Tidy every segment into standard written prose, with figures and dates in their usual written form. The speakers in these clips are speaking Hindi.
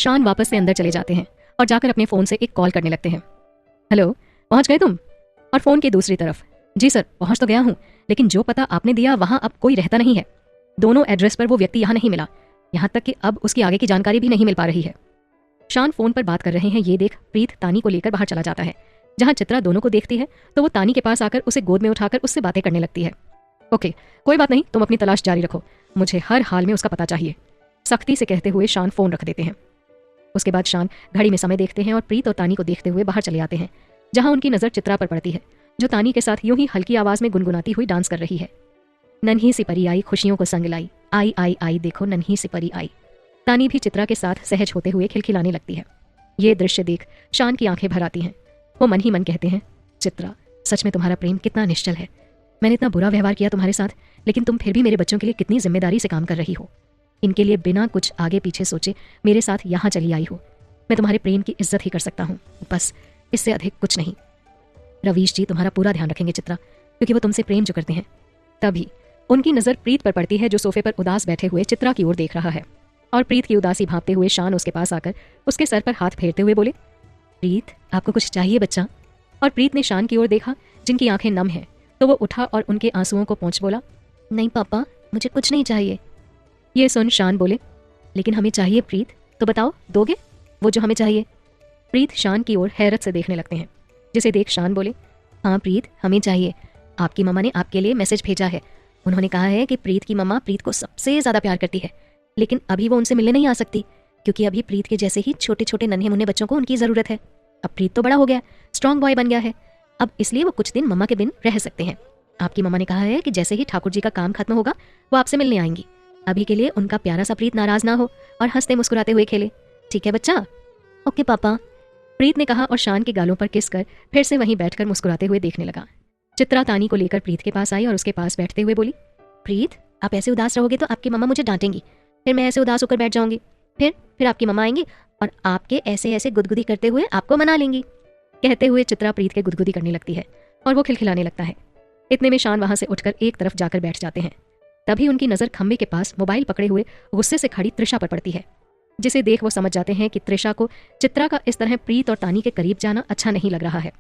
शान वापस से अंदर चले जाते हैं और जाकर अपने फोन से एक कॉल करने लगते हैं। हेलो, पहुंच गए तुम? और फोन की दूसरी तरफ, जी सर पहुंच तो गया हूं, लेकिन जो पता आपने दिया वहां अब कोई रहता नहीं है। दोनों एड्रेस पर वो व्यक्ति यहां नहीं मिला, यहां तक कि अब उसकी आगे की जानकारी भी नहीं मिल पा रही है। शान फोन पर बात कर रहे हैं ये देख प्रीत तानी को लेकर बाहर चला जाता है। जहां चित्रा दोनों को देखती है तो वो तानी के पास आकर उसे गोद में उठाकर उससे बातें करने लगती है। ओके, कोई बात नहीं, तुम अपनी तलाश जारी रखो, मुझे हर हाल में उसका पता चाहिए, सख्ती से कहते हुए शान फोन रख देते हैं। उसके बाद शान घड़ी में समय देखते हैं और प्रीत और तानी को देखते हुए बाहर चले आते हैं, जहां उनकी नजर चित्रा पर पड़ती है, जो तानी के साथ यूं ही हल्की आवाज में गुनगुनाती हुई डांस कर रही है। नन्ही सी परी आई खुशियों को संग लाई, आई आई आई देखो नन्ही सी परी आई। तानी भी चित्रा के साथ सहज होते हुए खिलखिलाने लगती है। ये दृश्य देख शान की आंखें भर आती हैं। वो मन ही मन कहते हैं, चित्रा सच में तुम्हारा प्रेम कितना निश्चल है। मैंने इतना बुरा व्यवहार किया तुम्हारे साथ, लेकिन तुम फिर भी मेरे बच्चों के लिए कितनी जिम्मेदारी से काम कर रही हो। इनके लिए बिना कुछ आगे पीछे सोचे मेरे साथ यहाँ चली आई हो। मैं तुम्हारे प्रेम की इज्जत ही कर सकता हूँ, बस इससे अधिक कुछ नहीं। रवीश जी तुम्हारा पूरा ध्यान रखेंगे चित्रा, क्योंकि वो तुमसे प्रेम जो करते हैं। तभी उनकी नज़र प्रीत पर पड़ती है, जो सोफे पर उदास बैठे हुए चित्रा की ओर देख रहा है। और प्रीत की उदासी भांपते हुए शान उसके पास आकर उसके सर पर हाथ फेरते हुए बोले, प्रीत आपको कुछ चाहिए बच्चा? और प्रीत ने शान की ओर देखा, जिनकी आंखें नम हैं, तो वो उठा और उनके आंसुओं को पोंछ बोला, नहीं पापा मुझे कुछ नहीं चाहिए। ये सुन शान बोले, लेकिन हमें चाहिए प्रीत, तो बताओ दोगे वो जो हमें चाहिए? प्रीत शान की ओर हैरत से देखने लगते हैं, जिसे देख शान बोले, हाँ प्रीत हमें चाहिए। आपकी मम्मा ने आपके लिए मैसेज भेजा है। उन्होंने कहा है कि प्रीत की मम्मा प्रीत को सबसे ज़्यादा प्यार करती है, लेकिन अभी वो उनसे मिलने नहीं आ सकती, क्योंकि अभी प्रीत के जैसे ही छोटे छोटे नन्हे मुन्ने बच्चों को उनकी ज़रूरत है। अब प्रीत तो बड़ा हो गया, स्ट्रॉन्ग बॉय बन गया है, अब इसलिए वो कुछ दिन मम्मा के बिन रह सकते हैं। आपकी मम्मा ने कहा है कि जैसे ही ठाकुर जी का काम खत्म होगा वो आपसे मिलने आएंगी। अभी के लिए उनका प्यारा सा प्रीत नाराज ना हो और हंसते मुस्कुराते हुए खेले, ठीक है बच्चा? ओके पापा, प्रीत ने कहा और शान के गालों पर किस कर फिर से वहीं बैठकर मुस्कुराते हुए देखने लगा। चित्रा तानी को लेकर प्रीत के पास आई और उसके पास बैठते हुए बोली, प्रीत आप ऐसे उदास रहोगे तो आपकी मम्मा मुझे डांटेंगी, फिर मैं ऐसे उदास होकर बैठ जाऊंगी, फिर आपकी मम्मा आएंगी और आपके ऐसे ऐसे गुदगुदी करते हुए आपको मना लेंगी। कहते हुए चित्रा प्रीत के गुदगुदी करने लगती है और वो खिलखिलाने लगता है। इतने में शान वहां से उठकर एक तरफ जाकर बैठ जाते हैं। तभी उनकी नजर खंबे के पास मोबाइल पकड़े हुए गुस्से से खड़ी त्रिशा पर पड़ती है, जिसे देख वो समझ जाते हैं कि त्रिशा को चित्रा का इस तरह प्रीत और तानी के करीब जाना अच्छा नहीं लग रहा है।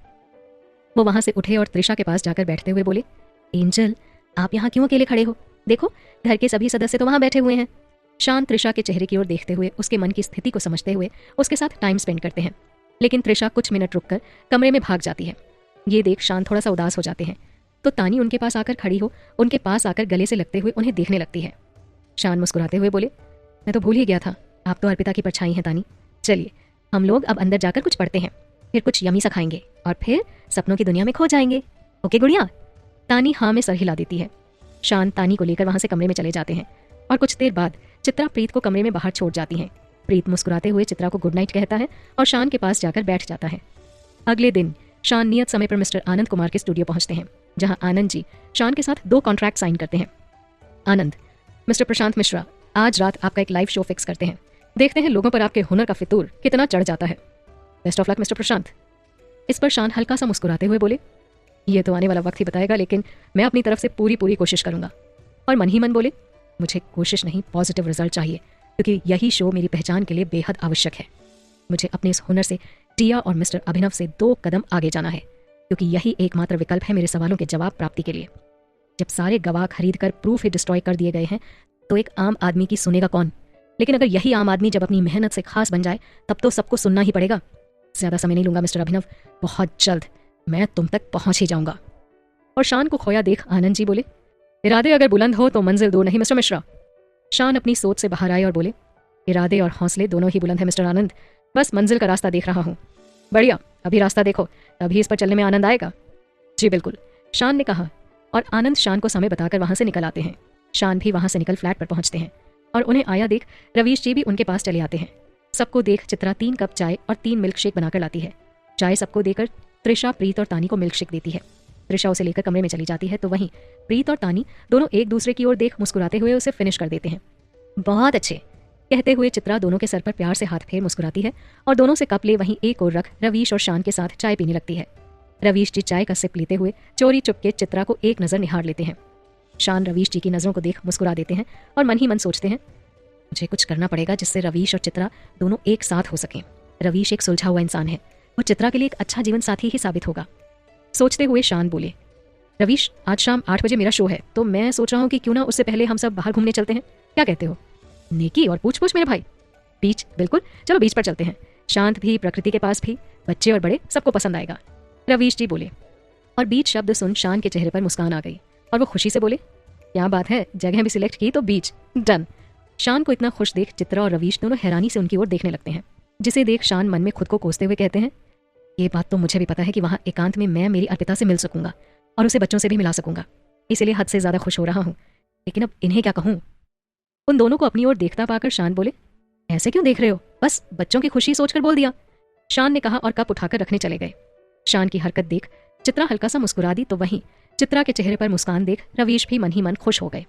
वो वहां से उठे और त्रिशा के पास जाकर बैठते हुए बोले, एंजल आप यहाँ क्यों अकेले खड़े हो? देखो घर के सभी सदस्य तो वहां बैठे हुए हैं। शान त्रिशा के चेहरे की ओर देखते हुए उसके मन की स्थिति को समझते हुए उसके साथ टाइम स्पेंड करते हैं, लेकिन त्रिशा कुछ मिनट रुककर कमरे में भाग जाती है। ये देख शान थोड़ा सा उदास हो जाते हैं, तो तानी उनके पास आकर खड़ी हो उनके पास आकर गले से लगते हुए उन्हें देखने लगती है। शान मुस्कुराते हुए बोले, मैं तो भूल ही गया था, आप तो अर्पिता की परछाई हैं तानी। चलिए हम लोग अब अंदर जाकर कुछ पढ़ते हैं, फिर कुछ यमी सा खाएंगे और फिर सपनों की दुनिया में खो जाएंगे। ओके गुड़िया? तानी हाँ में सर हिला देती है। शान तानी को लेकर वहां से कमरे में चले जाते हैं और कुछ देर बाद चित्रा प्रीत को कमरे में बाहर छोड़ जाती हैं। प्रीत मुस्कुराते हुए चित्रा को गुड नाइट कहता है और शान के पास जाकर बैठ जाता है। अगले दिन शान नियत समय पर मिस्टर आनंद कुमार के स्टूडियो पहुंचते हैं, जहां आनंद जी शान के साथ 2 कॉन्ट्रैक्ट साइन करते हैं। आनंद, मिस्टर प्रशांत मिश्रा आज रात आपका एक लाइव शो फिक्स करते हैं, देखते हैं लोगों पर आपके हुनर का फितूर कितना चढ़ जाता है। बेस्ट ऑफ लक मिस्टर प्रशांत। इस पर शान हल्का सा मुस्कुराते हुए बोले, ये तो आने वाला वक्त ही बताएगा, लेकिन मैं अपनी तरफ से पूरी कोशिश करूंगा। और मन ही मन बोले, मुझे कोशिश नहीं पॉजिटिव रिजल्ट चाहिए, क्योंकि यही शो मेरी पहचान के लिए बेहद आवश्यक है। मुझे अपने इस हुनर से टिया और मिस्टर अभिनव से 2 कदम आगे जाना है, क्योंकि यही एकमात्र विकल्प है मेरे सवालों के जवाब प्राप्ति के लिए। जब सारे गवाह खरीद कर प्रूफ ही डिस्ट्रॉय कर दिए गए हैं, तो एक आम आदमी की सुनेगा कौन? लेकिन अगर यही आम आदमी जब अपनी मेहनत से खास बन जाए, तब तो सबको सुनना ही पड़ेगा। ज्यादा समय नहीं लूंगा मिस्टर अभिनव, बहुत जल्द मैं तुम तक पहुंच ही जाऊंगा। और शान को खोया देख आनंद जी बोले, इरादे अगर बुलंद हो तो मंजिल दूर नहीं मिस्टर मिश्रा। शान अपनी सोच से बाहर आए और बोले, इरादे और हौसले दोनों ही बुलंद है मिस्टर आनंद, बस मंजिल का रास्ता देख रहा हूँ। बढ़िया, अभी रास्ता देखो, तभी इस पर चलने में आनंद आएगा। जी बिल्कुल, शान ने कहा और आनंद शान को समय बताकर वहां से निकल आते हैं। शान भी वहां से निकल फ्लैट पर पहुंचते हैं और उन्हें आया देख रवीश जी भी उनके पास चले आते हैं। सबको देख चित्रा 3 कप चाय और 3 मिल्क शेक बनाकर लाती है। चाय सबको देकर त्रिशा प्रीत और तानी को मिल्क शेक देती है। त्रिशा उसे लेकर कमरे में चली जाती है, तो वहीं प्रीत और तानी दोनों एक दूसरे की ओर देख मुस्कुराते हुए उसे फिनिश कर देते हैं। बहुत अच्छे कहते हुए चित्रा दोनों के सर पर प्यार से हाथ फेर मुस्कुराती है और दोनों से कप ले वहीं एक ओर रख रवीश और शान के साथ चाय पीने लगती है। रवीश जी चाय का सिप लेते हुए चोरी चुपके चित्रा को एक नजर निहार लेते हैं। शान रवीश जी की नजरों को देख मुस्कुरा देते हैं और मन ही मन सोचते हैं, मुझे कुछ करना पड़ेगा जिससे रवीश और चित्रा दोनों एक साथ हो सकें। रवीश एक सुलझा हुआ इंसान है, वो चित्रा के लिए एक अच्छा जीवन साथी ही साबित होगा। सोचते हुए शान बोले, रवीश आज शाम 8 बजे मेरा शो है, तो मैं सोच रहा हूँ कि क्यों ना उससे पहले हम सब बाहर घूमने चलते हैं, क्या कहते हो? नेकी और पूछ पूछ मेरे भाई। बीच, बिल्कुल, चलो बीच पर चलते हैं। शांत भी, प्रकृति के पास भी, बच्चे और बड़े सबको पसंद आएगा, रवीश जी बोले। और बीच शब्द सुन शान के चेहरे पर मुस्कान आ गई और वो खुशी से बोले, क्या बात है, जगह भी सिलेक्ट की तो बीच, डन। शान को इतना खुश देख चित्रा और रवीश दोनों हैरानी से उनकी ओर देखने लगते हैं, जिसे देख शान मन में खुद को कोसते हुए कहते हैं, ये बात तो मुझे भी पता है कि वहाँ एकांत में मैं मेरी अर्पिता से मिल सकूंगा और उसे बच्चों से भी मिला सकूंगा, इसलिए हद से ज्यादा खुश हो रहा हूँ। लेकिन अब इन्हें क्या कहूँ? उन दोनों को अपनी ओर देखता पाकर शान बोले, ऐसे क्यों देख रहे हो, बस बच्चों की खुशी सोचकर बोल दिया, शान ने कहा और कप उठाकर रखने चले गए। शान की हरकत देख चित्रा हल्का सा मुस्कुरा दी, तो वहीं चित्रा के चेहरे पर मुस्कान देख रवीश भी मन ही मन खुश हो गए।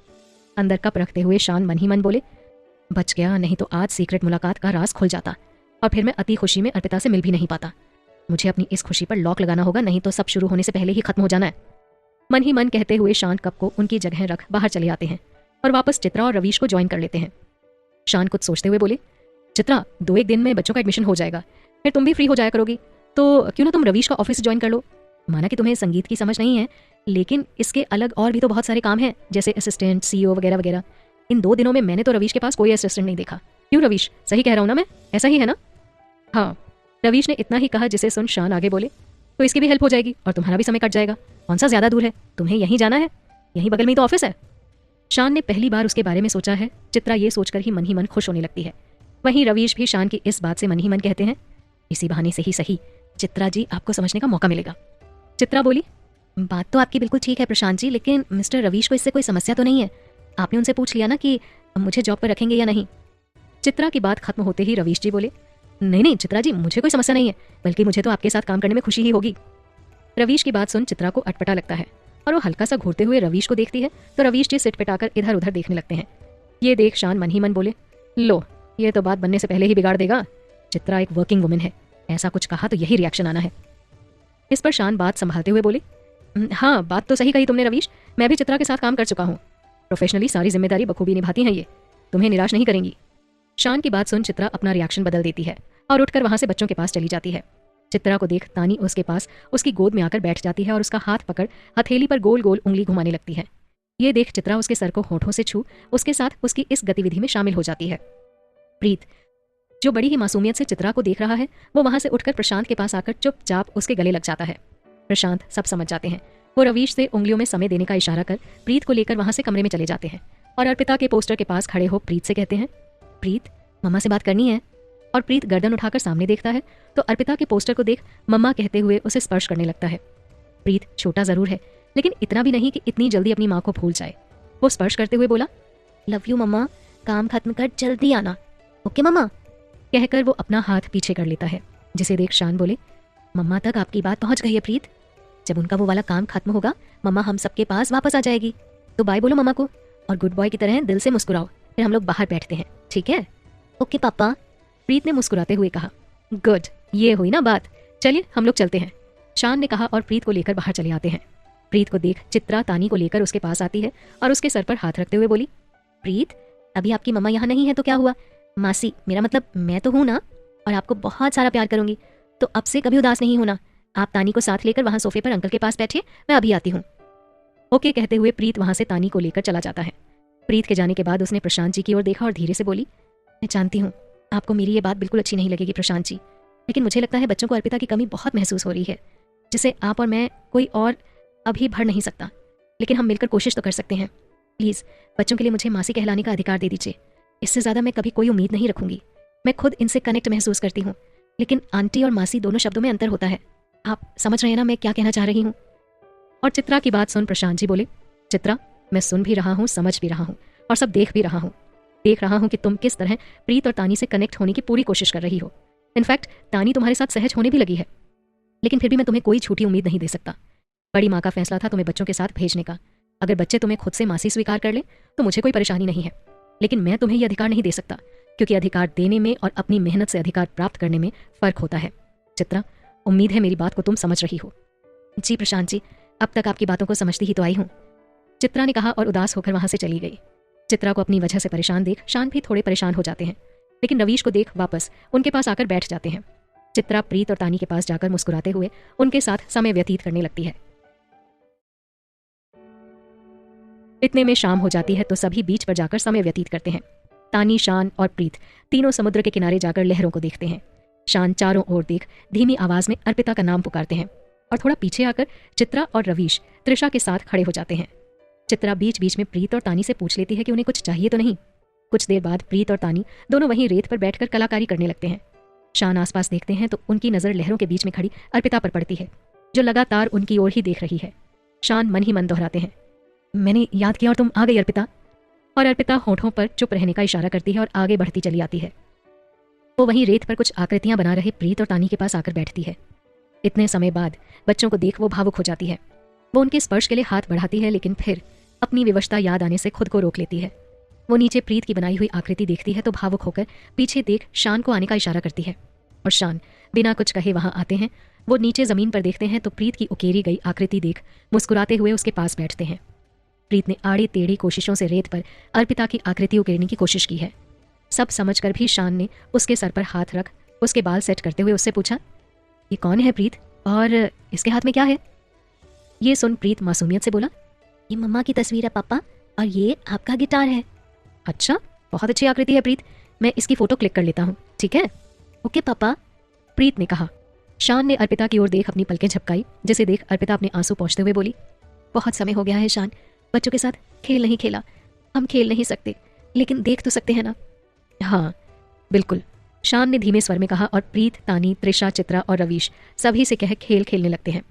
अंदर कप रखते हुए शान मन ही मन बोले, बच गया, नहीं तो आज सीक्रेट मुलाकात का राज खुल जाता और फिर मैं अति खुशी में अर्पिता से मिल भी नहीं पाता। मुझे अपनी इस खुशी पर लॉक लगाना होगा, नहीं तो सब शुरू होने से पहले ही खत्म हो जाना है। मन ही मन कहते हुए शान कप को उनकी जगह रख बाहर चले आते हैं और वापस चित्रा और रवीश को ज्वाइन कर लेते हैं। शान कुछ सोचते हुए बोले, चित्रा 2-1 दिन में बच्चों का एडमिशन हो जाएगा, फिर तुम भी फ्री हो जाया करोगी, तो क्यों ना तुम रवीश का ऑफिस ज्वाइन कर लो। माना कि तुम्हें संगीत की समझ नहीं है, लेकिन इसके अलग और भी तो बहुत सारे काम हैं, जैसे असिस्टेंट, CEO वगैरह वगैरह। इन 2 दिनों में मैंने तो रवीश के पास कोई असिस्टेंट नहीं देखा। क्यों रवीश, सही कह रहा हूं ना मैं? ऐसा ही है ना? हाँ, रवीश ने इतना ही कहा, जिसे सुन शान आगे बोले, तो इसकी भी हेल्प हो जाएगी और तुम्हारा भी समय कट जाएगा। कौन सा ज्यादा दूर है, तुम्हें यहीं जाना है, यहीं बगल में ही तो ऑफिस है। शान ने पहली बार उसके बारे में सोचा है। चित्रा ये सोचकर ही मन ही मन खुश होने लगती है। वहीं रवीश भी शान की इस बात से मन ही मन कहते हैं, इसी बहाने से ही सही चित्रा जी आपको समझने का मौका मिलेगा। चित्रा बोली, बात तो आपकी बिल्कुल ठीक है प्रशांत जी, लेकिन मिस्टर रवीश को इससे कोई समस्या तो नहीं है? आपने उनसे पूछ लिया ना कि मुझे जॉब पर रखेंगे या नहीं? चित्रा की बात खत्म होते ही रवीश जी बोले, नहीं नहीं चित्रा जी, मुझे कोई समस्या नहीं है, बल्कि मुझे तो आपके साथ काम करने में खुशी ही होगी। रवीश की बात सुन चित्रा को अटपटा लगता है और वो हल्का सा घूरते हुए रवीश को देखती है, तो रवीश जी सिट पिटाकर इधर उधर देखने लगते हैं। ये देख शान मन ही मन बोले, लो ये तो बात बनने से पहले ही बिगाड़ देगा। चित्रा एक वर्किंग वुमेन है, ऐसा कुछ कहा तो यही रिएक्शन आना है। इस पर शान बात संभालते हुए बोले, हाँ बात तो सही कही तुमने रवीश, मैं भी चित्रा के साथ काम कर चुका हूँ, प्रोफेशनली सारी जिम्मेदारी बखूबी निभाती हैं, ये तुम्हें निराश नहीं करेंगी। शान की बात सुन चित्रा अपना रिएक्शन बदल देती है और उठकर वहां से बच्चों के पास चली जाती है। चित्रा को देख तानी उसके पास उसकी गोद में आकर बैठ जाती है और उसका हाथ पकड़ हथेली पर गोल गोल उंगली घुमाने लगती है। ये देख चित्रा उसके सर को होठों से छू उसके साथ उसकी इस गतिविधि में शामिल हो जाती है। प्रीत, जो बड़ी ही मासूमियत से चित्रा को देख रहा है, वो वहां से उठकर प्रशांत के पास आकर चुपचाप उसके गले लग जाता है। प्रशांत सब समझ जाते हैं। वो रवीश से उंगलियों में समय देने का इशारा कर प्रीत को लेकर वहां से कमरे में चले जाते हैं और अर्पिता के पोस्टर के पास खड़े हो प्रीत से कहते हैं, प्रीत मम्मा से बात करनी है। और प्रीत गर्दन उठाकर सामने देखता है तो अर्पिता के पोस्टर को देख मम्मा कहते हुए उसे स्पर्श करने लगता है। प्रीत छोटा जरूर है, लेकिन इतना भी नहीं कि इतनी जल्दी अपनी माँ को भूल जाए। वो स्पर्श करते हुए बोला, लव यू मम्मा, काम खत्म कर जल्दी आना, ओके मम्मा, कहकर वो अपना हाथ पीछे कर लेता है। जिसे देख शान बोले, मम्मा तक आपकी बात पहुंच गई है प्रीत, जब उनका वो वाला काम खत्म होगा मम्मा हम सबके पास वापस आ जाएगी, तो बाय बोलो मम्मा को और गुड बॉय की तरह दिल से मुस्कुराओ, फिर हम लोग बाहर बैठते हैं, ठीक है? ओके पापा, प्रीत ने मुस्कुराते हुए कहा। गुड, ये हुई ना बात, चलिए हम लोग चलते हैं, शान ने कहा और प्रीत को लेकर बाहर चले आते हैं। प्रीत को देख चित्रा तानी को लेकर उसके पास आती है और उसके सर पर हाथ रखते हुए बोली, प्रीत अभी आपकी मम्मा यहाँ नहीं है तो क्या हुआ, मासी मेरा मतलब मैं तो हूँ ना, और आपको बहुत सारा प्यार करूंगी, तो अब से कभी उदास नहीं होना। आप तानी को साथ लेकर वहां सोफे पर अंकल के पास बैठिए, मैं अभी आती हूँ। ओके कहते हुए प्रीत वहां से तानी को लेकर चला जाता है। प्रीत के जाने के बाद उसने प्रशांत जी की ओर देखा और धीरे से बोली, मैं जानती हूँ आपको मेरी ये बात बिल्कुल अच्छी नहीं लगेगी प्रशांत जी, लेकिन मुझे लगता है बच्चों को अर्पिता की कमी बहुत महसूस हो रही है, जिसे आप और मैं कोई और अभी भर नहीं सकता, लेकिन हम मिलकर कोशिश तो कर सकते हैं। प्लीज़ बच्चों के लिए मुझे मासी कहलाने का अधिकार दे दीजिए, इससे ज़्यादा मैं कभी कोई उम्मीद नहीं रखूंगी। मैं खुद इनसे कनेक्ट महसूस करती हूँ, लेकिन आंटी और मासी दोनों शब्दों में अंतर होता है। आप समझ रहे हैं ना मैं क्या कहना चाह रही हूँ? और चित्रा की बात सुन प्रशांत जी बोले, चित्रा मैं सुन भी रहा हूँ, समझ भी रहा हूँ और सब देख भी रहा हूँ। देख रहा हूँ कि तुम किस तरह प्रीत और तानी से कनेक्ट होने की पूरी कोशिश कर रही हो। इनफैक्ट तानी तुम्हारे साथ सहज होने भी लगी है, लेकिन फिर भी मैं तुम्हें कोई झूठी उम्मीद नहीं दे सकता। बड़ी माँ का फैसला था तुम्हें बच्चों के साथ भेजने का। अगर बच्चे तुम्हें खुद से मासी स्वीकार कर ले तो मुझे कोई परेशानी नहीं है, लेकिन मैं तुम्हें यह अधिकार नहीं दे सकता, क्योंकि अधिकार देने में और अपनी मेहनत से अधिकार प्राप्त करने में फर्क होता है। चित्रा उम्मीद है मेरी बात को तुम समझ रही हो। जी प्रशांत जी, अब तक आपकी बातों को समझती ही तो आई हूँ, चित्रा ने कहा और उदास होकर वहां से चली गई। चित्रा को अपनी वजह से परेशान देख शान भी थोड़े परेशान हो जाते हैं, लेकिन रवीश को देख वापस उनके पास आकर बैठ जाते हैं। चित्रा प्रीत और तानी के पास जाकर मुस्कुराते हुए उनके साथ समय व्यतीत करने लगती है। इतने में शाम हो जाती है तो सभी बीच पर जाकर समय व्यतीत करते हैं। तानी, शान और प्रीत तीनों समुद्र के किनारे जाकर लहरों को देखते हैं। शान चारों ओर देख धीमी आवाज में अर्पिता का नाम पुकारते हैं और थोड़ा पीछे आकर चित्रा और रवीश त्रिशा के साथ खड़े हो जाते हैं। चित्रा बीच बीच में प्रीत और तानी से पूछ लेती है कि उन्हें कुछ चाहिए तो नहीं। कुछ देर बाद प्रीत और तानी दोनों वहीं रेत पर बैठकर कलाकारी करने लगते हैं। शान आसपास देखते हैं तो उनकी नजर लहरों के बीच में खड़ी अर्पिता पर पड़ती है, जो लगातार उनकी ओर ही देख रही है। शान मन ही मन दोहराते हैं, मैंने याद किया और तुम आ गई अर्पिता। और अर्पिता होठों पर चुप रहने का इशारा करती है और आगे बढ़ती चली आती है। वो वहीं रेत पर कुछ आकृतियां बना रहे प्रीत और तानी के पास आकर बैठती है। इतने समय बाद बच्चों को देख वो भावुक हो जाती है। वो उनके स्पर्श के लिए हाथ बढ़ाती है, लेकिन फिर अपनी विवशता याद आने से खुद को रोक लेती है। वो नीचे प्रीत की बनाई हुई आकृति देखती है तो भावुक होकर पीछे देख शान को आने का इशारा करती है और शान बिना कुछ कहे वहां आते हैं। वो नीचे जमीन पर देखते हैं तो प्रीत की उकेरी गई आकृति देख मुस्कुराते हुए उसके पास बैठते हैं। प्रीत ने आड़ी टेढ़ी कोशिशों से रेत पर अर्पिता की आकृति उकेरने की कोशिश की है। सब समझकर भी शान ने उसके सर पर हाथ रख उसके बाल सेट करते हुए उससे पूछा, ये कौन है प्रीत, और इसके हाथ में क्या है? ये सुन प्रीत मासूमियत से बोला, ये मम्मा की तस्वीर है पापा, और ये आपका गिटार है। अच्छा, बहुत अच्छी आकृति है प्रीत, मैं इसकी फोटो क्लिक कर लेता हूँ, ठीक है? ओके पापा, प्रीत ने कहा। शान ने अर्पिता की ओर देख अपनी पलकें झपकाई, जिसे देख अर्पिता अपने आंसू पोंछते हुए बोली, बहुत समय हो गया है शान, बच्चों के साथ खेल नहीं खेला। हम खेल नहीं सकते, लेकिन देख तो सकते हैं ना? हाँ बिल्कुल, शान ने धीमे स्वर में कहा और प्रीत, तानी, त्रिशा, चित्रा और रवीश सभी से कह खेल खेलने लगते हैं।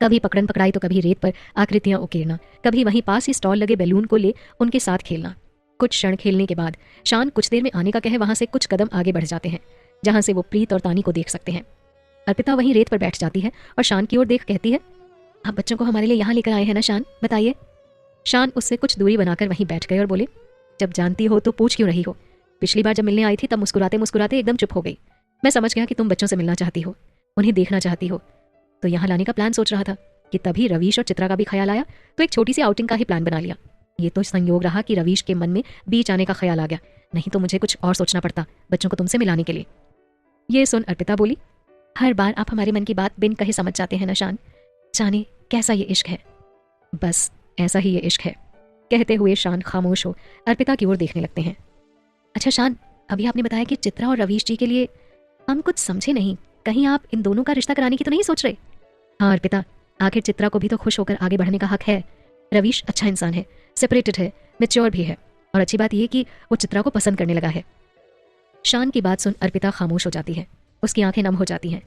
कभी पकड़न पकड़ाई तो कभी रेत पर आकृतियां उकेरना, कभी वहीं पास ही स्टॉल लगे बैलून को ले उनके साथ खेलना। कुछ क्षण खेलने के बाद शान कुछ देर में आने का कहे वहां से कुछ कदम आगे बढ़ जाते हैं, जहां से वो प्रीत और तानी को देख सकते हैं। अर्पिता वहीं रेत पर बैठ जाती है और शान की ओर देख कहती है, आप बच्चों को हमारे लिए यहाँ लेकर आए हैं ना शान, बताइए। शान उससे कुछ दूरी बनाकर वहीं बैठ गए और बोले, जब जानती हो तो पूछ क्यों रही हो? पिछली बार जब मिलने आई थी तब मुस्कुराते मुस्कुराते एकदम चुप हो गई। मैं समझ गया कि तुम बच्चों से मिलना चाहती हो, उन्हें देखना चाहती हो, तो यहाँ लाने का प्लान सोच रहा था कि तभी रवीश और चित्रा का भी ख्याल आया तो एक छोटी सी आउटिंग का ही प्लान बना लिया। ये तो संयोग रहा कि रवीश के मन में बीच आने का ख्याल आ गया, नहीं तो मुझे कुछ और सोचना पड़ता बच्चों को तुमसे मिलाने के लिए। ये सुन अर्पिता बोली, हर बार आप हमारे मन की बात बिन कहे समझ जाते हैं ना शान, जाने कैसा ये इश्क है। बस ऐसा ही ये इश्क है। कहते हुए शान खामोश हो अर्पिता की ओर देखने लगते हैं। अच्छा शान, अभी आपने बताया कि चित्रा और रवीश जी के लिए, हम कुछ समझे नहीं, कहीं आप इन दोनों का रिश्ता कराने की तो नहीं सोच रहे? हाँ अर्पिता, आखिर चित्रा को भी तो खुश होकर आगे बढ़ने का हक है। रवीश अच्छा इंसान है, सेपरेटेड है, मैच्योर भी है, और अच्छी बात यह कि वो चित्रा को पसंद करने लगा है। शान की बात सुन अर्पिता खामोश हो जाती है, उसकी आंखें नम हो जाती हैं।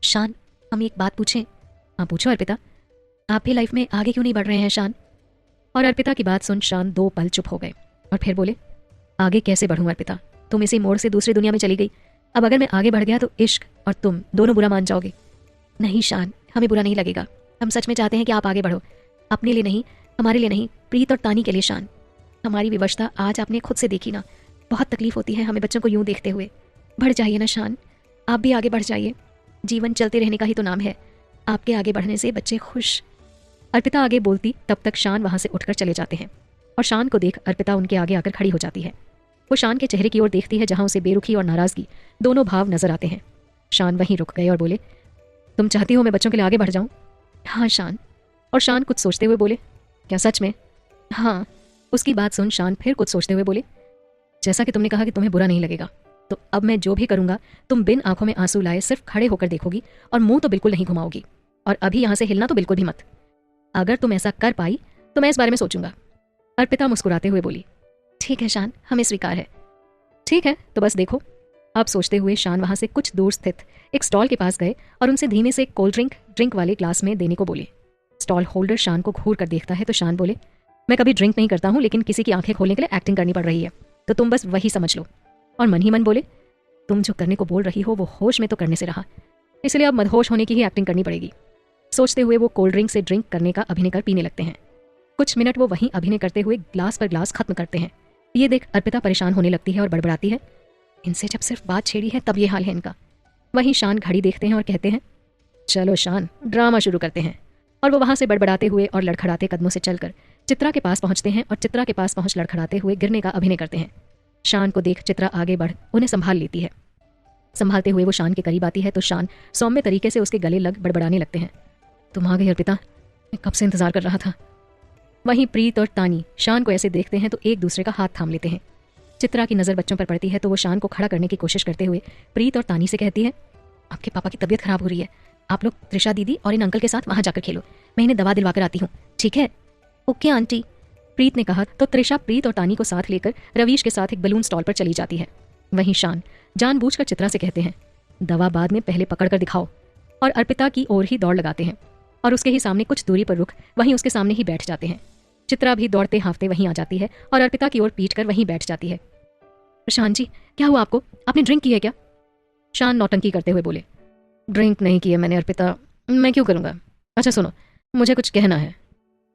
शान, हम एक बात पूछें? हाँ पूछो अर्पिता। आप भी लाइफ में आगे क्यों नहीं बढ़ रहे हैं शान? और अर्पिता की बात सुन शान 2 पल चुप हो गए और फिर बोले, आगे कैसे बढ़ूं अर्पिता, तुम इसी मोड़ से दूसरी दुनिया में चली गई। अब अगर मैं आगे बढ़ गया तो इश्क और तुम दोनों बुरा मान जाओगे। नहीं शान, हमें बुरा नहीं लगेगा, हम सच में चाहते हैं कि आप आगे बढ़ो, अपने लिए नहीं, हमारे लिए नहीं, प्रीत और तानी के लिए। शान, हमारी विवशता आज आपने खुद से देखी ना, बहुत तकलीफ होती है हमें बच्चों को यूं देखते हुए। बढ़ जाइए ना शान, आप भी आगे बढ़ जाइए, जीवन चलते रहने का ही तो नाम है, आपके आगे बढ़ने से बच्चे खुश। अर्पिता आगे बोलती तब तक शान वहां से उठकर चले जाते हैं और शान को देख अर्पिता उनके आगे आकर खड़ी हो जाती है। वो शान के चेहरे की ओर देखती है जहां उसे बेरुखी और नाराजगी दोनों भाव नजर आते हैं। शान वहीं रुक गए और बोले, तुम चाहती हो मैं बच्चों के लिए आगे बढ़ जाऊं? हाँ शान। और शान कुछ सोचते हुए बोले, क्या सच में? हाँ। उसकी बात सुन शान फिर कुछ सोचते हुए बोले, जैसा कि तुमने कहा कि तुम्हें बुरा नहीं लगेगा, तो अब मैं जो भी करूंगा तुम बिन आंखों में आंसू लाए सिर्फ खड़े होकर देखोगी और मुंह तो बिल्कुल नहीं घुमाओगी, और अभी यहां से हिलना तो बिल्कुल भी मत। अगर तुम ऐसा कर पाई तो मैं इस बारे में सोचूंगा। अर्पिता मुस्कुराते हुए बोली, ठीक है शान, हमें स्वीकार है। ठीक है तो बस देखो। अब सोचते हुए शान वहां से कुछ दूर स्थित एक स्टॉल के पास गए और उनसे धीमे से एक कोल्ड ड्रिंक वाले ग्लास में देने को बोले। स्टॉल होल्डर शान को घूर कर देखता है तो शान बोले, मैं कभी ड्रिंक नहीं करता हूँ, लेकिन किसी की आंखें खोलने के लिए एक्टिंग करनी पड़ रही है, तो तुम बस वही समझ लो। और मन ही मन बोले, तुम जो करने को बोल रही हो वो होश में तो करने से रहा, इसलिए अब मदहोश होने की ही एक्टिंग करनी पड़ेगी। सोचते हुए वो कोल्ड ड्रिंक से ड्रिंक करने का अभिनय कर पीने लगते हैं। कुछ मिनट वो वहीं अभिनय करते हुए ग्लास पर ग्लास खत्म करते हैं। ये देख अर्पिता परेशान होने लगती है और बड़बड़ाती है, इनसे जब सिर्फ बात छेड़ी है तब ये हाल है इनका। वहीं शान घड़ी देखते हैं और कहते हैं, चलो शान, ड्रामा शुरू करते हैं। और वो वहां से बड़बड़ाते हुए और लड़खड़ाते कदमों से चलकर चित्रा के पास पहुंचते हैं और चित्रा के पास पहुंच लड़खड़ाते हुए गिरने का अभिनय करते हैं। शान को देख चित्रा आगे बढ़ उन्हें संभाल लेती है। संभालते हुए वो शान के करीब आती है तो शान सौम्य तरीके से उसके गले लग बड़बड़ाने लगते हैं। तुम आ गई अर्पिता, मैं कब से इंतजार कर रहा था। वहीं प्रीत और तानी शान को ऐसे देखते हैं तो एक दूसरे का हाथ थाम लेते हैं। चित्रा की नज़र बच्चों पर पड़ती है तो वो शान को खड़ा करने की कोशिश करते हुए प्रीत और तानी से कहती है, आपके पापा की तबीयत खराब हो रही है, आप लोग त्रिशा दीदी और इन अंकल के साथ वहां जाकर खेलो, मैं इन्हें दवा दिलवा कर आती हूँ, ठीक है। ओके आंटी, प्रीत ने कहा तो त्रिशा प्रीत और तानी को साथ लेकर रवीश के साथ एक बलून स्टॉल पर चली जाती है। वहीं शान जानबूझकर चित्रा से कहते हैं, दवा बाद में पहले पकड़ कर दिखाओ, और अर्पिता की ओर ही दौड़ लगाते हैं और उसके ही सामने कुछ दूरी पर रुक वहीं उसके सामने ही बैठ जाते हैं। चित्रा भी दौड़ते हांफते वहीं आ जाती है और अर्पिता की ओर पीट कर वहीं बैठ जाती है। प्रशांत जी, क्या हुआ आपको, आपने ड्रिंक की है क्या। शान नौटंकी करते हुए बोले, ड्रिंक नहीं की है मैंने अर्पिता, मैं क्यों करूँगा। अच्छा सुनो, मुझे कुछ कहना है।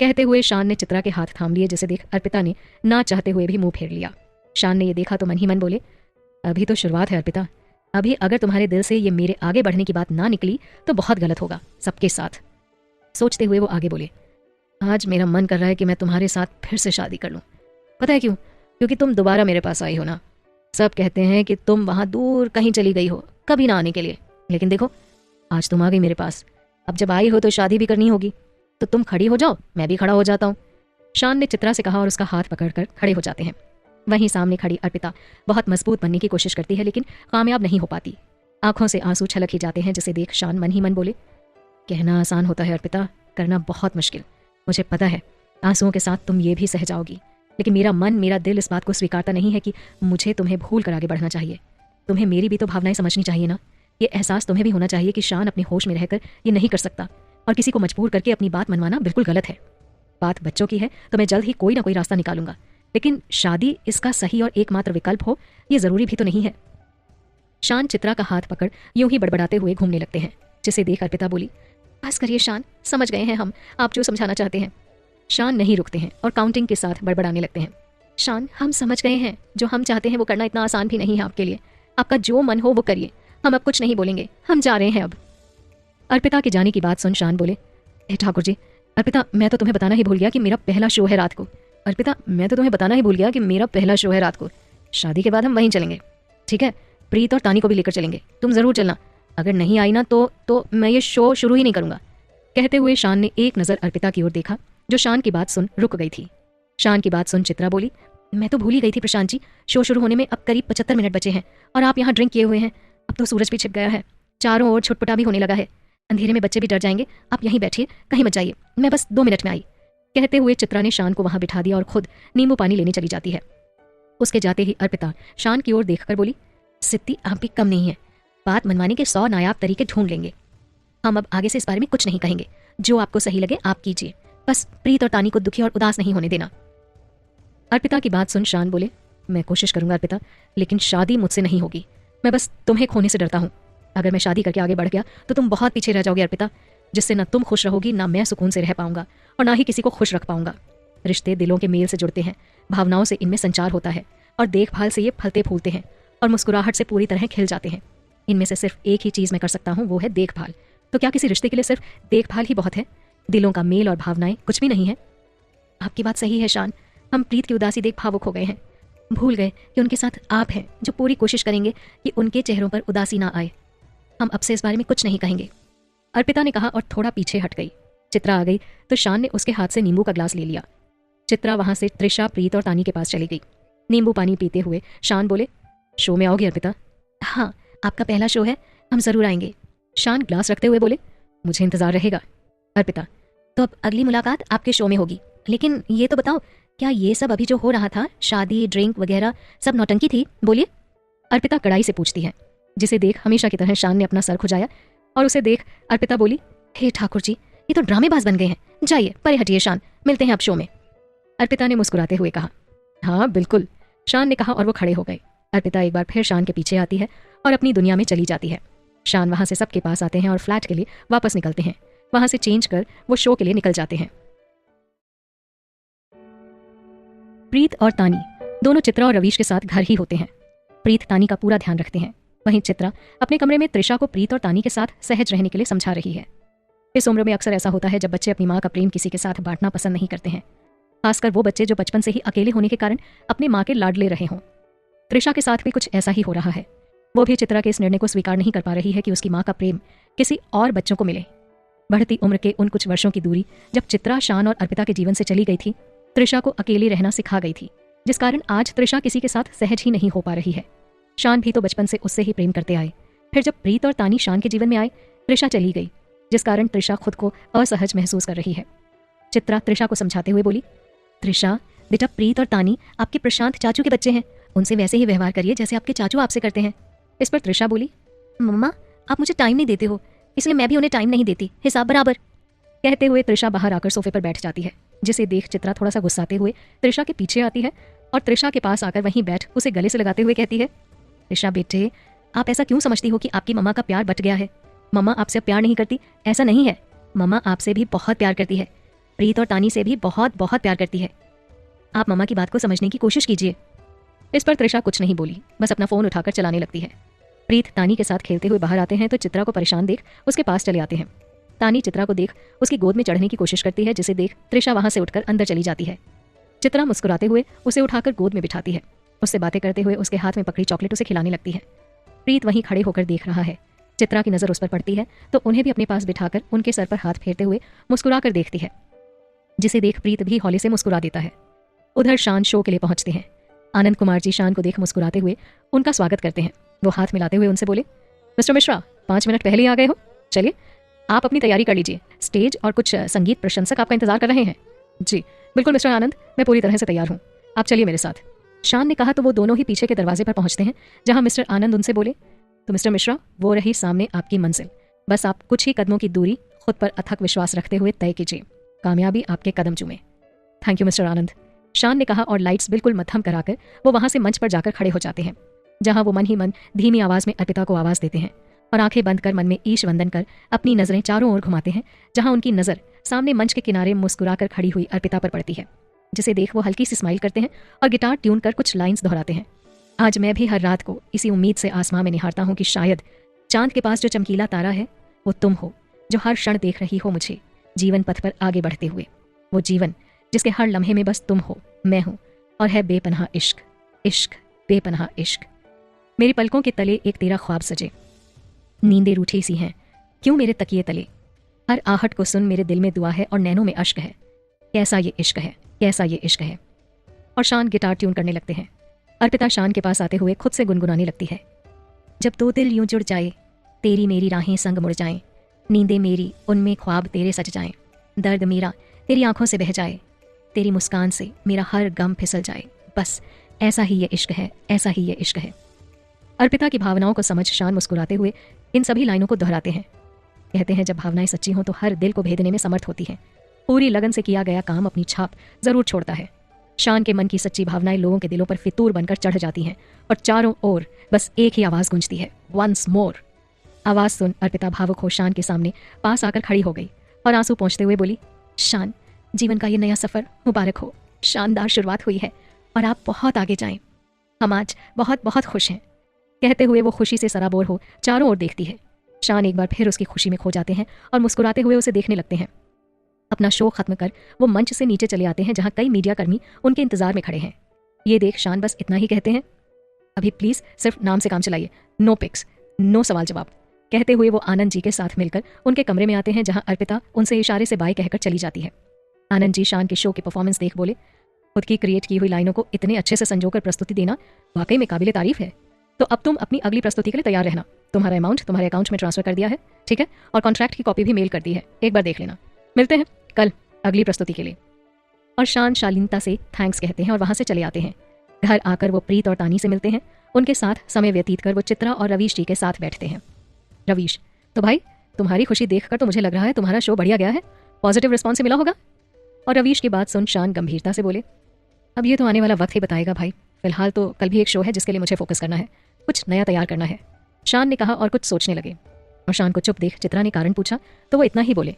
कहते हुए शान ने चित्रा के हाथ थाम लिए, जिसे देख अर्पिता ने ना चाहते हुए भी मुंह फेर लिया। शान ने ये देखा तो मन ही मन बोले, अभी तो शुरुआत है अर्पिता, अभी अगर तुम्हारे दिल से ये मेरे आगे बढ़ने की बात ना निकली तो बहुत गलत होगा सबके साथ। सोचते हुए वो आगे बोले, आज मेरा मन कर रहा है कि मैं तुम्हारे साथ फिर से शादी कर लूं। पता है क्यों, क्योंकि तुम दोबारा मेरे पास आई हो ना। सब कहते हैं कि तुम वहां दूर कहीं चली गई हो कभी ना आने के लिए, लेकिन देखो आज तुम आ गई मेरे पास। अब जब आई हो तो शादी भी करनी होगी, तो तुम खड़ी हो जाओ, मैं भी खड़ा हो जाता हूँ। शान ने चित्रा से कहा और उसका हाथ पकड़कर खड़े हो जाते हैं। वहीं सामने खड़ी अर्पिता बहुत मजबूत बनने की कोशिश करती है लेकिन कामयाब नहीं हो पाती। आंखों से आंसू छलक ही जाते हैं, जिसे देख शान मन ही मन बोले, कहना आसान होता है अर्पिता, करना बहुत मुश्किल। मुझे पता है आंसुओं के साथ तुम ये भी सह जाओगी, लेकिन मेरा मन मेरा दिल इस बात को स्वीकारता नहीं है कि मुझे तुम्हें भूल कर आगे बढ़ना चाहिए। तुम्हें मेरी भी तो भावनाएं समझनी चाहिए ना। ये एहसास तुम्हें भी होना चाहिए कि शान अपने होश में रहकर ये नहीं कर सकता, और किसी को मजबूर करके अपनी बात मनवाना बिल्कुल गलत है। बात बच्चों की है तो मैं जल्द ही कोई ना कोई रास्ता निकालूंगा, लेकिन शादी इसका सही और एकमात्र विकल्प हो ये जरूरी भी तो नहीं है। शान चित्रा का हाथ पकड़ यूं ही बड़बड़ाते हुए घूमने लगते हैं, जिसे देख अर्पिता बोली, बस करिए शान, समझ गए हैं हम आप जो समझाना चाहते हैं। शान नहीं रुकते हैं और काउंटिंग के साथ बड़बड़ाने लगते हैं। शान, हम समझ गए हैं, जो हम चाहते हैं वो करना इतना आसान भी नहीं है आपके लिए। आपका जो मन हो वो करिए, हम अब कुछ नहीं बोलेंगे, हम जा रहे हैं अब। अर्पिता के जाने की बात सुन शान बोले, ठाकुर जी, अर्पिता मैं तो तुम्हें बताना ही भूल गया कि मेरा पहला शो है रात को। अर्पिता मैं तो तुम्हें बताना ही भूल गया कि मेरा पहला शो है रात को। शादी के बाद हम वहीं चलेंगे, ठीक है। प्रीत और तानी को भी लेकर चलेंगे, तुम जरूर चलना। अगर नहीं आई ना तो मैं ये शो शुरू ही नहीं करूंगा। कहते हुए शान ने एक नज़र अर्पिता की ओर देखा, जो शान की बात सुन रुक गई थी। शान की बात सुन चित्रा बोली, मैं तो भूल ही गई थी प्रशांत जी, शो शुरू होने में अब करीब 75 मिनट बचे हैं और आप यहाँ ड्रिंक किए हुए हैं। अब तो सूरज भी छिप गया है, चारों ओर छुटपुटा भी होने लगा है, अंधेरे में बच्चे भी डर जाएंगे। आप यहीं बैठिए, कहीं मत जाइए, मैं बस 2 मिनट में आई। कहते हुए चित्रा ने शान को वहां बिठा दिया और खुद नींबू पानी लेने चली जाती है। उसके जाते ही अर्पिता शान की ओर देखकर बोली, सिद्धि आप भी कम नहीं है, बात मनवाने के 100 नायाब तरीके ढूंढ लेंगे। हम अब आगे से इस बारे में कुछ नहीं कहेंगे, जो आपको सही लगे आप कीजिए, बस प्रीत और तानी को दुखी और उदास नहीं होने देना। अर्पिता की बात सुन शान बोले, मैं कोशिश करूंगा अर्पिता, लेकिन शादी मुझसे नहीं होगी। मैं बस तुम्हें खोने से डरता हूँ। अगर मैं शादी करके आगे बढ़ गया तो तुम बहुत पीछे रह जाओगे अर्पिता, जिससे ना तुम खुश रहोगी, ना मैं सुकून से रह पाऊंगा और ना ही किसी को खुश रख पाऊंगा। रिश्ते दिलों के मेल से जुड़ते हैं, भावनाओं से इनमें संचार होता है और देखभाल से ये फलते फूलते हैं और मुस्कुराहट से पूरी तरह खिल जाते हैं। इनमें से सिर्फ एक ही चीज़ मैं कर सकता हूँ, वो है देखभाल। तो क्या किसी रिश्ते के लिए सिर्फ देखभाल ही बहुत है? दिलों का मेल और भावनाएं कुछ भी नहीं है? आपकी बात सही है शान, हम प्रीत की उदासी देख भावुक हो गए हैं, भूल गए कि उनके साथ आप हैं जो पूरी कोशिश करेंगे कि उनके चेहरों पर उदासी ना आए। हम अब से इस बारे में कुछ नहीं कहेंगे, अर्पिता ने कहा और थोड़ा पीछे हट गई। चित्रा आ गई तो शान ने उसके हाथ से नींबू का ग्लास ले लिया। चित्रा वहां से त्रिशा, प्रीत और तानी के पास चली गई। नींबू पानी पीते हुए शान बोले, शो में आओगी अर्पिता? हाँ, आपका पहला शो है, हम जरूर आएंगे। शान ग्लास रखते हुए बोले, मुझे इंतजार रहेगा। अर्पिता, तो अब अगली मुलाकात आपके शो में होगी, लेकिन ये तो बताओ, क्या ये सब अभी जो हो रहा था, शादी ड्रिंक वगैरह, सब नौटंकी थी? बोलिए। अर्पिता कड़ाई से पूछती है, जिसे देख हमेशा की तरह शान ने अपना सर खुजाया और उसे देख अर्पिता बोली, हे ठाकुर जी, ये तो ड्रामेबाज बन गए हैं, जाइए परे हटिए शान, मिलते हैं आप शो में। अर्पिता ने मुस्कुराते हुए कहा, हाँ बिल्कुल, शान ने कहा और वो खड़े हो गए। अर्पिता एक बार फिर शान के पीछे आती है और अपनी दुनिया में चली जाती है। शान वहां से सबके पास आते हैं और फ्लैट के लिए वापस निकलते हैं। वहां से चेंज कर वो शो के लिए निकल जाते हैं। प्रीत और तानी दोनों चित्रा और रवीश के साथ घर ही होते हैं। प्रीत तानी का पूरा ध्यान रखते हैं, वहीं चित्रा अपने कमरे में त्रिशा को प्रीत और तानी के साथ सहज रहने के लिए समझा रही है। इस उम्र में अक्सर ऐसा होता है जब बच्चे अपनी माँ का प्रेम किसी के साथ बांटना पसंद नहीं करते हैं। खासकर वो बच्चे जो बचपन से ही अकेले होने के कारण अपनी माँ के लाडले रहे हों। त्रिशा के साथ भी कुछ ऐसा ही हो रहा है। वो भी चित्रा के इस निर्णय को स्वीकार नहीं कर पा रही है कि उसकी माँ का प्रेम किसी और बच्चों को मिले। बढ़ती उम्र के उन कुछ वर्षों की दूरी जब चित्रा, शान और अर्पिता के जीवन से चली गई थी, त्रिशा को अकेले रहना सिखा गई थी, जिस कारण आज त्रिशा किसी के साथ सहज ही नहीं हो पा रही है। शान भी तो बचपन से उससे ही प्रेम करते आए। फिर जब प्रीत और तानी शान के जीवन में आए, त्रिशा चली गई, जिस कारण त्रिशा खुद को असहज महसूस कर रही है। चित्रा त्रिशा को समझाते हुए बोली, त्रिशा बेटा, प्रीत और तानी आपके प्रशांत चाचू के बच्चे हैं, उनसे वैसे ही व्यवहार करिए जैसे आपके चाचू आपसे करते हैं। इस पर त्रिशा बोली, मम्मा आप मुझे टाइम नहीं देते हो, इसलिए मैं भी उन्हें टाइम नहीं देती, हिसाब बराबर। कहते हुए त्रिशा बाहर आकर सोफे पर बैठ जाती है, जिसे देख चित्रा थोड़ा सा गुस्साते हुए त्रिशा के पीछे आती है और त्रिशा के पास आकर वहीं बैठ उसे गले से लगाते हुए कहती है, त्रिशा बेटे, आप ऐसा क्यों समझती हो कि आपकी मम्मा का प्यार बट गया है? मम्मा आपसे प्यार नहीं करती, ऐसा नहीं है। मम्मा आपसे भी बहुत प्यार करती है, प्रीत और तानी से भी बहुत बहुत प्यार करती है। आप मम्मा की बात को समझने की कोशिश कीजिए। इस पर त्रिशा कुछ नहीं बोली, बस अपना फोन उठाकर चलाने लगती है। प्रीत तानी के साथ खेलते हुए बाहर आते हैं तो चित्रा को परेशान देख उसके पास चले आते हैं। तानी चित्रा को देख उसकी गोद में चढ़ने की कोशिश करती है, जिसे देख त्रिशा वहां से उठकर अंदर चली जाती है। चित्रा मुस्कुराते हुए उसे उठाकर गोद में बिठाती है, उससे बातें करते हुए उसके हाथ में पकड़ी चॉकलेट उसे खिलाने लगती है। प्रीत वहीं खड़े होकर देख रहा है। चित्रा की नजर उस पर पड़ती है तो उन्हें भी अपने पास बिठाकर उनके सर पर हाथ फेरते हुए मुस्कुरा कर देखती है, जिसे देख प्रीत भी हौले से मुस्कुरा देता है। उधर शान शो के लिए पहुंचते हैं। आनंद कुमार जी शान को देख मुस्कुराते हुए उनका स्वागत करते हैं। वो हाथ मिलाते हुए उनसे बोले, मिस्टर मिश्रा 5 मिनट पहले ही आ गए हो, चलिए आप अपनी तैयारी कर लीजिए, स्टेज और कुछ संगीत प्रशंसक आपका इंतजार कर रहे हैं। जी बिल्कुल मिस्टर आनंद, मैं पूरी तरह से तैयार हूँ, आप चलिए मेरे साथ। शान ने कहा तो वो दोनों ही पीछे के दरवाजे पर पहुंचते हैं, जहां मिस्टर आनंद उनसे बोले, तो मिस्टर मिश्रा वो रही सामने आपकी मंजिल, बस आप कुछ ही कदमों की दूरी खुद पर अथक विश्वास रखते हुए तय कीजिए, कामयाबी आपके कदम चूमे। थैंक यू मिस्टर आनंद, शान ने कहा और लाइट्स बिल्कुल मद्धम कराकर वो वहां से मंच पर जाकर खड़े हो जाते हैं, जहां वो मन ही मन धीमी आवाज में अर्पिता को आवाज देते हैं और आंखें बंद कर मन में ईश वंदन कर अपनी नजरें चारों ओर घुमाते हैं, जहां उनकी नजर सामने मंच के किनारे मुस्कुराकर खड़ी हुई अर्पिता पर पड़ती है, जिसे देख वो हल्की सी स्माइल करते हैं और गिटार ट्यून कर कुछ लाइंस दोहराते हैं। आज मैं भी हर रात को इसी उम्मीद से आसमां में निहारता हूं कि शायद चांद के पास जो चमकीला तारा है वो तुम हो, जो हर क्षण देख रही हो मुझे जीवन पथ पर आगे बढ़ते हुए, वो जीवन जिसके हर लम्हे में बस तुम हो, मैं हूं और है बेपनाह इश्क, इश्क बेपनाह इश्क। मेरी पलकों के तले एक तेरा ख्वाब सजे, नींदें रूठी सी हैं क्यों मेरे तकिए तले, हर आहट को सुन मेरे दिल में दुआ है और नैनों में अश्क है, कैसा ये इश्क है, कैसा ये इश्क है। और शान गिटार ट्यून करने लगते हैं। अर्पिता शान के पास आते हुए खुद से गुनगुनाने लगती है, जब दो दिल यूं जुड़ जाए, तेरी मेरी राहें संग मुड़ जाएं, नींदें मेरी उनमें ख्वाब तेरे सज जाएं, दर्द मेरा तेरी आंखों से बह जाए, तेरी मुस्कान से मेरा हर गम फिसल जाए, बस ऐसा ही ये इश्क है, ऐसा ही ये इश्क है। अर्पिता की भावनाओं को समझ शान मुस्कुराते हुए इन सभी लाइनों को दोहराते हैं। कहते हैं जब भावनाएं सच्ची हों तो हर दिल को भेदने में समर्थ होती हैं, पूरी लगन से किया गया काम अपनी छाप जरूर छोड़ता है। शान के मन की सच्ची भावनाएं लोगों के दिलों पर फितूर बनकर चढ़ जाती हैं और चारों ओर बस एक ही आवाज गूंजती है, वंस मोर। आवाज सुन अर्पिता भावुक हो शान के सामने पास आकर खड़ी हो गई और आंसू पोंछते हुए बोली, शान जीवन का ये नया सफर मुबारक हो, शानदार शुरुआत हुई है और आप बहुत आगे जाएं, हम आज बहुत बहुत खुश हैं। कहते हुए वो खुशी से सराबोर हो चारों ओर देखती है। शान एक बार फिर उसकी खुशी में खो जाते हैं और मुस्कुराते हुए उसे देखने लगते हैं। अपना शो खत्म कर वो मंच से नीचे चले आते हैं, जहां कई मीडिया कर्मी उनके इंतजार में खड़े हैं। ये देख शान बस इतना ही कहते हैं, अभी प्लीज सिर्फ नाम से काम चलाइए, नो पिक्स, नो सवाल जवाब। कहते हुए वो आनंद जी के साथ मिलकर उनके कमरे में आते हैं, जहां अर्पिता उनसे इशारे से बाय कहकर चली जाती है। आनंद जी शान के शो की परफॉर्मेंस देख बोले, खुद की क्रिएट की हुई लाइनों को इतने अच्छे से संजोकर प्रस्तुति देना वाकई में काबिले तारीफ है। तो अब तुम अपनी अगली प्रस्तुति के लिए तैयार रहना, तुम्हारा अमाउंट तुम्हारे अकाउंट में ट्रांसफर कर दिया है, ठीक है, और कॉन्ट्रैक्ट की कॉपी भी मेल कर दी है, एक बार देख लेना। मिलते हैं कल अगली प्रस्तुति के लिए। और शान शालीनता से थैंक्स कहते हैं और वहां से चले आते हैं। घर आकर वो प्रीत और तानी से मिलते हैं, उनके साथ समय व्यतीत कर वो चित्रा और रवीश जी के साथ बैठते हैं। रवीश, तो भाई तुम्हारी खुशी देखकर तो मुझे लग रहा है तुम्हारा शो बढ़िया गया है, पॉजिटिव रिस्पॉन्स मिला होगा। और रवीश की बात सुन शान गंभीरता से बोले, अब ये तो आने वाला वक्त ही बताएगा भाई, फिलहाल तो कल भी एक शो है जिसके लिए मुझे फोकस करना है, कुछ नया तैयार करना है। शान ने कहा और कुछ सोचने लगे। और शान को चुप देख चित्रा ने कारण पूछा तो वो इतना ही बोले,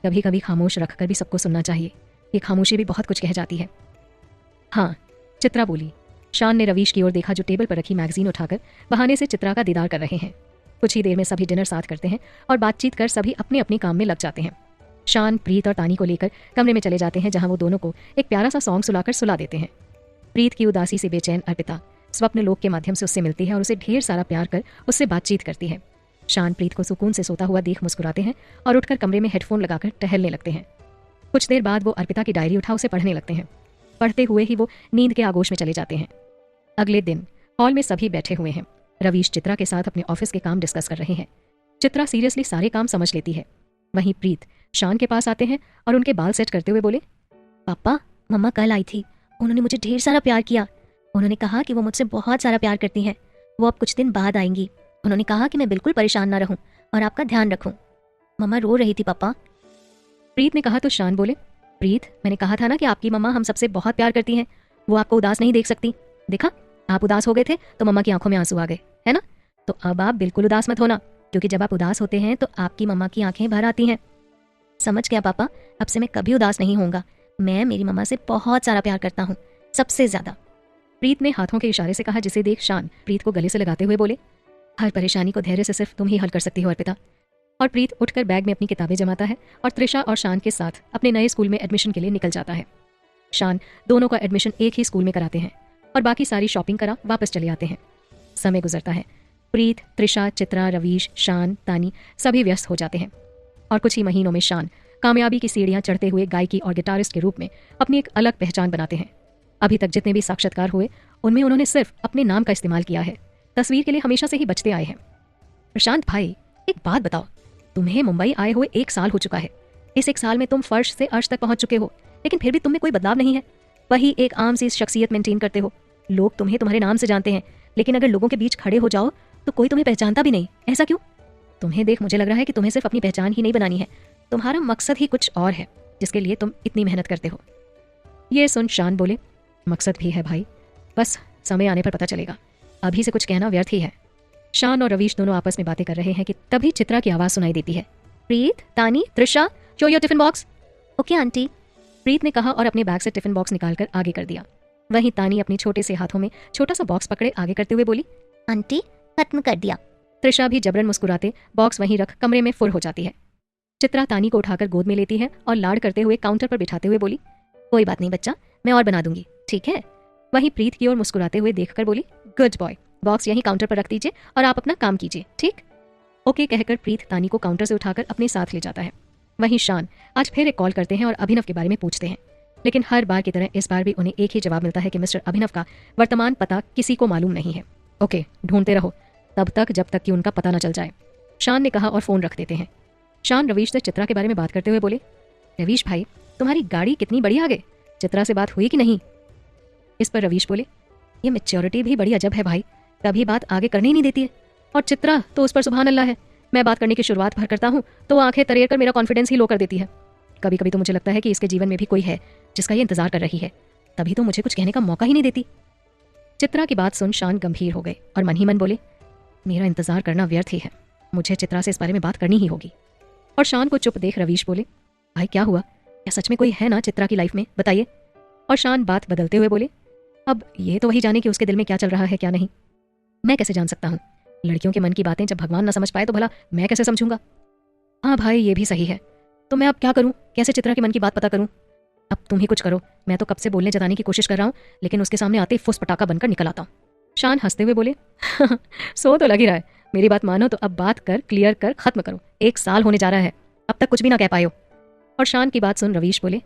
कभी कभी खामोश रखकर भी सबको सुनना चाहिए, ये खामोशी भी बहुत कुछ कह जाती है। हाँ, चित्रा बोली। शान ने रवीश की ओर देखा जो टेबल पर रखी मैगजीन उठाकर बहाने से चित्रा का दीदार कर रहे हैं। कुछ ही देर में सभी डिनर साथ करते हैं और बातचीत कर सभी अपने अपने काम में लग जाते हैं। शान प्रीत और तानी को लेकर कमरे में चले जाते हैं, जहां वो दोनों को एक प्यारा सा सॉन्ग सुलाकर सुला देते हैं। प्रीत की उदासी से बेचैन अर्पिता स्वप्न लोक के माध्यम से उससे मिलती है और उसे ढेर सारा प्यार कर उससे बातचीत करती है। शान प्रीत को सुकून से सोता हुआ देख मुस्कुराते हैं और उठकर कमरे में हेडफोन लगाकर टहलने लगते हैं। कुछ देर बाद वो अर्पिता की डायरी उठा उसे पढ़ने लगते हैं। पढ़ते हुए ही वो नींद के आगोश में चले जाते हैं। अगले दिन हॉल में सभी बैठे हुए हैं। रवीश चित्रा के साथ अपने ऑफिस के काम डिस्कस कर रहे हैं। चित्रा सीरियसली सारे काम समझ लेती है। वहीं प्रीत शान के पास आते हैं और उनके बाल सेट करते हुए बोले, पापा, मम्मा कल आई थी। उन्होंने मुझे ढेर सारा प्यार किया। उन्होंने कहा कि वो मुझसे बहुत सारा प्यार करती हैं। वो अब कुछ दिन बाद आएंगी। उन्होंने कहा कि मैं बिल्कुल परेशान ना रहूं और आपका ध्यान रखूं। मम्मा रो रही थी पापा। प्रीत ने कहा तो शान बोले, प्रीत, मैंने कहा था ना कि आपकी मम्मा हम सबसे बहुत प्यार करती हैं। वो आपको उदास नहीं देख सकती। देखा, आप उदास हो गए थे तो मम्मा की आंखों में आंसू आ गए, है ना? तो अब आप बिल्कुल उदास मत होना, क्योंकि जब आप उदास होते हैं तो आपकी मम्मा की आंखें भर आती हैं। समझ गया पापा, अब से मैं कभी उदास नहीं होऊंगा। मैं मेरी मम्मा से बहुत सारा प्यार करता हूँ, सबसे ज्यादा। प्रीत ने हाथों के इशारे से कहा, जिसे देख शान प्रीत को गले से लगाते हुए बोले, हर परेशानी को धैर्य से सिर्फ तुम ही हल कर सकती हो अर्पिता। और प्रीत उठकर बैग में अपनी किताबें जमाता है और त्रिशा और शान के साथ अपने नए स्कूल में एडमिशन के लिए निकल जाता है। शान दोनों का एडमिशन एक ही स्कूल में कराते हैं और बाकी सारी शॉपिंग करा वापस चले आते हैं। समय गुजरता है। प्रीत, त्रिशा, चित्रा, रवीश, शान, तानी सभी व्यस्त हो जाते हैं और कुछ ही महीनों में शान कामयाबी की सीढ़ियां चढ़ते हुए गायकी और गिटारिस्ट के रूप में अपनी एक अलग पहचान बनाते हैं। अभी तक जितने भी साक्षात्कार हुए उनमें उन्होंने सिर्फ अपने नाम का इस्तेमाल किया है। तस्वीर के लिए हमेशा से ही बचते आए हैं। प्रशांत भाई, एक बात बताओ, तुम्हें मुंबई आए हुए 1 साल हो चुका है। इस 1 साल में तुम फर्श से अर्श तक पहुंच चुके हो, लेकिन फिर भी तुम में कोई बदलाव नहीं है। वही एक आम सी शख्सियत मेंटेन करते हो। लोग तुम्हें तुम्हारे नाम से जानते हैं, लेकिन अगर लोगों के बीच खड़े हो जाओ तो कोई तुम्हें पहचानता भी नहीं। ऐसा क्यों? तुम्हें देख मुझे लग रहा है कि तुम्हें सिर्फ अपनी पहचान ही नहीं बनानी है, तुम्हारा मकसद ही कुछ और है, जिसके लिए तुम इतनी मेहनत करते हो। ये सुन शान बोले, मकसद भी है भाई, बस समय आने पर पता चलेगा। अभी से कुछ कहना व्यर्थ ही है। शान और रवीश दोनों आपस में बातें कर रहे हैं कि तभी चित्रा की आवाज सुनाई देती है, Preet, Tani, Trisha, show your tiffin box. Okay aunty, Preet ने कहा और अपने बैग से टिफिन बॉक्स निकालकर आगे कर दिया। वहीं तानी अपने छोटे से हाथों में छोटा सा बॉक्स पकड़े आगे करते हुए बोली, आंटी खत्म कर दिया। त्रिशा भी जबरन मुस्कुराते बॉक्स वहीं रख कमरे में फुर हो जाती है। चित्रा तानी को उठाकर गोद में लेती है और लाड करते हुए काउंटर पर बिठाते हुए बोली, कोई बात नहीं बच्चा, मैं और बना दूंगी, ठीक है? वहीं प्रीत की ओर मुस्कुराते हुए देखकर बोली, गुड बॉय, बॉक्स यहीं काउंटर पर रख दीजिए और आप अपना काम कीजिए, ठीक? ओके कहकर प्रीत तानी को काउंटर से उठाकर अपने साथ ले जाता है। वहीं शान आज फिर एक कॉल करते हैं और अभिनव के बारे में पूछते हैं, लेकिन हर बार की तरह इस बार भी उन्हें एक ही जवाब मिलता है कि मिस्टर अभिनव का वर्तमान पता किसी को मालूम नहीं है। ओके, ढूंढते रहो तब तक जब तक कि उनका पता न चल जाए, शान ने कहा और फोन रख देते हैं। शान रवीश से चित्रा के बारे में बात करते हुए बोले, रवीश भाई, तुम्हारी गाड़ी कितनी बड़ी आगे, चित्रा से बात हुई कि नहीं? इस पर रवीश बोले, ये मैच्योरिटी भी बड़ी अजब है भाई, कभी बात आगे करने ही नहीं देती है। और चित्रा तो उस पर सुभान अल्लाह है, मैं बात करने की शुरुआत भर करता हूँ तो वो आंखें तरेर कर मेरा कॉन्फिडेंस ही लो कर देती है। कभी कभी तो मुझे लगता है कि इसके जीवन में भी कोई है जिसका ये इंतजार कर रही है, तभी तो मुझे कुछ कहने का मौका ही नहीं देती। चित्रा की बात सुन शान गंभीर हो गए और मन ही मन बोले, मेरा इंतजार करना व्यर्थ ही है, मुझे चित्रा से इस बारे में बात करनी ही होगी। और शान को चुप देख रवीश बोले, भाई क्या हुआ, क्या सच में कोई है ना चित्रा की लाइफ में, बताइए? और शान बात बदलते हुए बोले, अब ये तो वही जाने कि उसके दिल में क्या चल रहा है क्या नहीं, मैं कैसे जान सकता हूँ? लड़कियों के मन की बातें जब भगवान ना समझ पाए तो भला मैं कैसे समझूंगा? हाँ भाई, ये भी सही है, तो मैं अब क्या करूँ, कैसे चित्रा के मन की बात पता करूँ? अब तुम ही कुछ करो, मैं तो कब से बोलने जताने की कोशिश कर रहा हूँ, लेकिन उसके सामने आते ही फुस पटाखा बनकर निकल आता हूँ। शान हंसते हुए बोले, सो तो लग ही रहा है, मेरी बात मानो तो अब बात कर, क्लियर कर, खत्म करो, 1 साल होने जा रहा है, अब तक कुछ भी ना कह पाए हो। और शान की बात सुन रवीश बोले,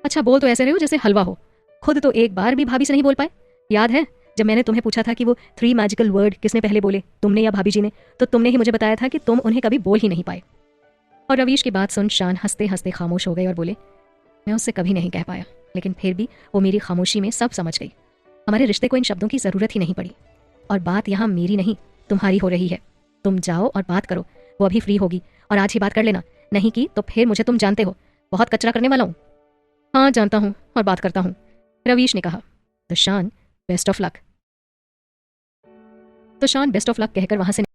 अच्छा बोल तो ऐसे रहे हो जैसे हलवा हो, खुद तो एक बार भी भाभी से नहीं बोल पाए। याद है जब मैंने तुम्हें पूछा था कि वो 3 मैजिकल वर्ड किसने पहले बोले, तुमने या भाभी जी ने, तो तुमने ही मुझे बताया था कि तुम उन्हें कभी बोल ही नहीं पाए। और रवीश की बात सुन शान हंसते हंसते खामोश हो गए और बोले, मैं उससे कभी नहीं कह पाया, लेकिन फिर भी वो मेरी खामोशी में सब समझ गई। हमारे रिश्ते को इन शब्दों की जरूरत ही नहीं पड़ी, और बात यहाँ मेरी नहीं तुम्हारी हो रही है। तुम जाओ और बात करो, वो अभी फ्री होगी और आज ही बात कर लेना, नहीं की तो फिर मुझे तुम जानते हो बहुत कचरा करने वाला हूँ। हाँ जानता हूँ और बात करता हूँ, रवीश ने कहा। तो शान बेस्ट ऑफ लक कहकर वहां से